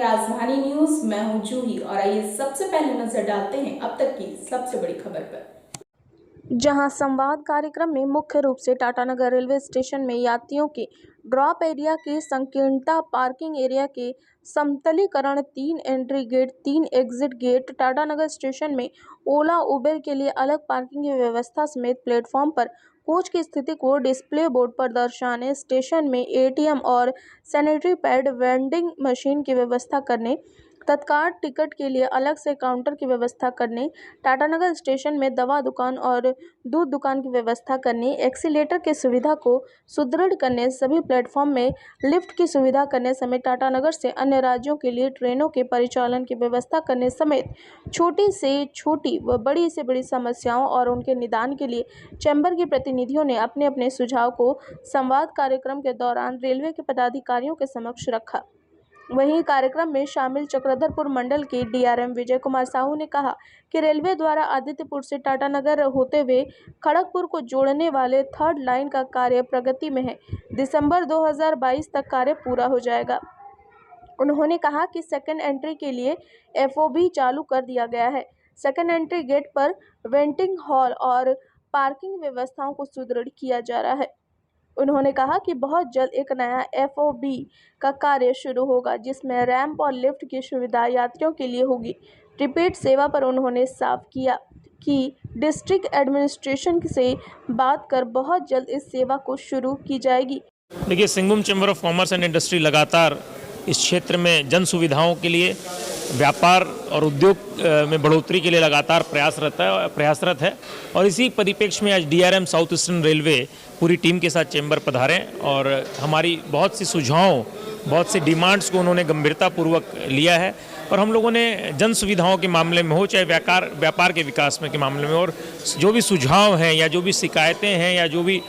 राजधानी न्यूज। मैं हूं जूही और आइए सबसे पहले नजर डालते हैं अब तक की सबसे बड़ी खबर पर। जहां संवाद कार्यक्रम में मुख्य रूप से टाटानगर रेलवे स्टेशन में यात्रियों के ड्रॉप एरिया की संकीर्णता, पार्किंग एरिया के समतलीकरण, 3 entry gate, 3 exit gate, Tatanagar station में ओला उबेर के लिए अलग पार्किंग की व्यवस्था समेत प्लेटफॉर्म पर कोच की स्थिति को डिस्प्ले बोर्ड पर दर्शाने, स्टेशन में एटीएम और सैनिटरी पैड, वेंडिंग मशीन की व्यवस्था करने, तत्काल टिकट के लिए अलग से काउंटर की व्यवस्था करने, टाटानगर स्टेशन में दवा दुकान और दूध दुकान की व्यवस्था करने, एक्सीलेटर की सुविधा को सुदृढ़ करने, सभी प्लेटफॉर्म में लिफ्ट की सुविधा करने समेत टाटानगर से अन्य राज्यों के लिए ट्रेनों के परिचालन की व्यवस्था करने समेत छोटी से छोटी व बड़ी से बड़ी समस्याओं और उनके निदान के लिए चैम्बर के प्रतिनिधियों ने अपने अपने सुझाव को संवाद कार्यक्रम के दौरान रेलवे के पदाधिकारियों के समक्ष रखा। वहीं कार्यक्रम में शामिल चक्रधरपुर मंडल के डीआरएम विजय कुमार साहू ने कहा कि रेलवे द्वारा आदित्यपुर से टाटानगर होते हुए खड़गपुर को जोड़ने वाले 3rd लाइन का कार्य प्रगति में है। दिसंबर 2022 तक कार्य पूरा हो जाएगा। उन्होंने कहा कि सेकेंड एंट्री के लिए एफओबी चालू कर दिया गया है। सेकेंड एंट्री गेट पर वेंटिंग हॉल और पार्किंग व्यवस्थाओं को सुदृढ़ किया जा रहा है। उन्होंने कहा कि बहुत जल्द एक नया एफओबी का कार्य शुरू होगा जिसमें रैंप और लिफ्ट की सुविधा यात्रियों के लिए होगी। रिपीट सेवा पर उन्होंने साफ किया कि डिस्ट्रिक्ट एडमिनिस्ट्रेशन से बात कर बहुत जल्द इस सेवा को शुरू की जाएगी। देखिए, Singhbhum chamber of commerce and industry लगातार इस क्षेत्र में जन सुविधाओं के लिए, व्यापार और उद्योग में बढ़ोतरी के लिए लगातार प्रयासरत है और इसी परिप्रेक्ष्य में आज डीआरएम साउथ ईस्टर्न रेलवे पूरी टीम के साथ चैम्बर पधारे और हमारी बहुत सी सुझावों, बहुत सी डिमांड्स को उन्होंने गंभीरतापूर्वक लिया है और हम लोगों ने जन सुविधाओं के मामले में हो, चाहे व्यापार के विकास में के मामले में, और जो भी सुझाव हैं या जो भी शिकायतें हैं या जो भी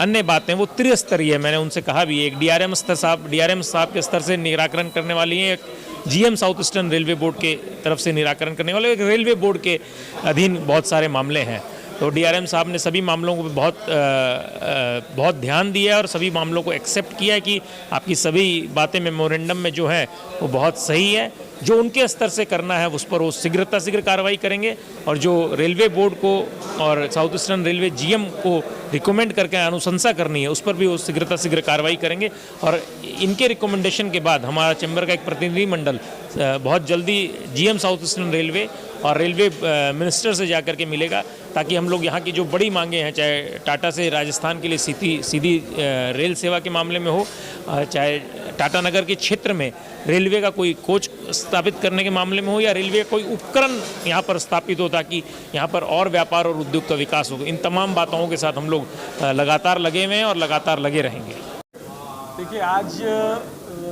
अन्य बातें, वो त्रिस्तरीय है। मैंने उनसे कहा भी, एक डीआरएम साहब के स्तर से निराकरण करने वाली है, एक GM south eastern railway board के तरफ से निराकरण करने वाले, एक रेलवे बोर्ड के अधीन बहुत सारे मामले हैं। तो डीआरएम साहब ने सभी मामलों को बहुत ध्यान दिया और सभी मामलों को एक्सेप्ट किया कि आपकी सभी बातें मेमोरेंडम में जो है वो बहुत सही है। जो उनके स्तर से करना है उस पर वो शीघ्र कार्रवाई करेंगे और जो रेलवे बोर्ड को और साउथ ईस्टर्न रेलवे जीएम को रिकमेंड करके अनुशंसा करनी है उस पर भी वो शीघ्र कार्रवाई करेंगे। और इनके रिकमेंडेशन के बाद हमारा चैम्बर का एक प्रतिनिधि मंडल बहुत जल्दी जीएम साउथ ईस्टर्न रेलवे और रेलवे मिनिस्टर से जाकर के मिलेगा, ताकि हम लोग यहाँ की जो बड़ी मांगे हैं, चाहे टाटा से राजस्थान के लिए सीधी रेल सेवा के मामले में हो, चाहे टाटानगर के क्षेत्र में रेलवे का कोई कोच स्थापित करने के मामले में हो, या रेलवे का कोई उपकरण यहाँ पर स्थापित हो ताकि यहाँ पर और व्यापार और उद्योग का विकास हो, इन तमाम बातों के साथ हम लोग लगातार लगे हुए हैं और लगातार लगे रहेंगे। देखिए, आज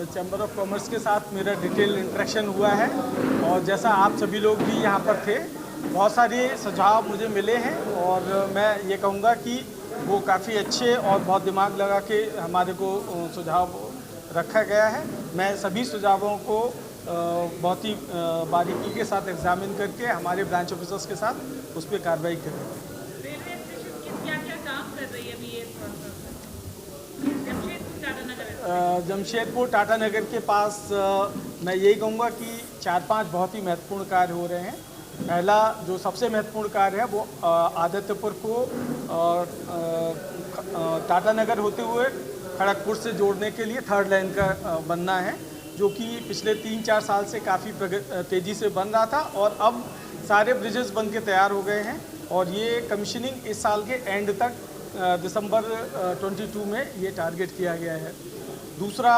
चैम्बर ऑफ कॉमर्स के साथ मेरा डिटेल इंटरेक्शन हुआ है और जैसा आप सभी लोग भी यहाँ पर थे, बहुत सारे सुझाव मुझे मिले हैं और मैं ये कहूँगा कि वो काफ़ी अच्छे और बहुत दिमाग लगा के हमारे को सुझाव रखा गया है। मैं सभी सुझावों को बहुत ही बारीकी के साथ एग्जामिन करके हमारे ब्रांच ऑफिसर्स के साथ उस पर कार्रवाई करेंगे। रेलवे स्टेशन की क्या काम कर रही है अभी ये जमशेदपुर टाटानगर के पास मैं यही कहूँगा कि 4-5 बहुत ही महत्वपूर्ण कार्य हो रहे हैं। पहला जो सबसे महत्वपूर्ण कार्य है वो आदित्यपुर को टाटानगर होते हुए खड़गपुर से जोड़ने के लिए 3rd लाइन का बनना है, जो कि पिछले 3-4 साल से काफ़ी तेज़ी से बन रहा था और अब सारे ब्रिजेस बन के तैयार हो गए हैं और ये कमीशनिंग इस साल के एंड तक दिसंबर 22 में ये टारगेट किया गया है। दूसरा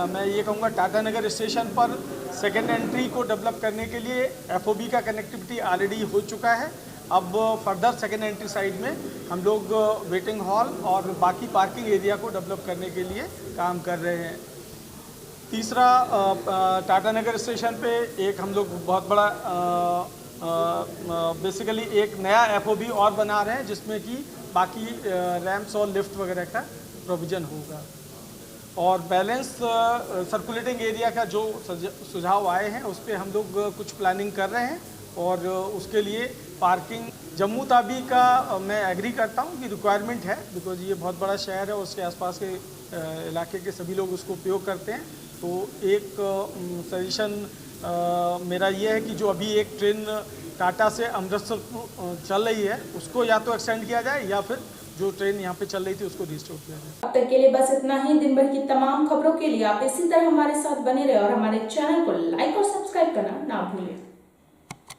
मैं ये कहूँगा टाटानगर स्टेशन पर सेकेंड एंट्री को डेवलप करने के लिए एफओबी का कनेक्टिविटी ऑलरेडी हो चुका है। अब फर्दर सेकेंड एंट्री साइड में हम लोग वेटिंग हॉल और बाकी पार्किंग एरिया को डेवलप करने के लिए काम कर रहे हैं। तीसरा, टाटानगर स्टेशन पे एक हम लोग बहुत बड़ा बेसिकली एक नया एफओबी और बना रहे हैं जिसमें कि बाकी रैम्प्स और लिफ्ट वगैरह का प्रोविज़न होगा। और बैलेंस सर्कुलेटिंग एरिया का जो सुझाव आए हैं उस पर हम लोग कुछ प्लानिंग कर रहे हैं और उसके लिए पार्किंग जम्मू तावी का मैं एग्री करता हूँ कि रिक्वायरमेंट है, बिकॉज ये बहुत बड़ा शहर है और उसके आसपास के इलाके के सभी लोग उसको उपयोग करते हैं। तो एक सजेशन मेरा ये है कि जो अभी एक ट्रेन टाटा से अमृतसर चल रही है उसको या तो एक्सटेंड किया जाए या फिर जो ट्रेन यहाँ पे चल रही थी उसको रिस्टोर किया जाए। अब तक के लिए बस इतना ही। दिन भर की तमाम खबरों के लिए आप इसी तरह हमारे साथ बने रहे और हमारे चैनल को लाइक और सब्सक्राइब करना ना भूलें।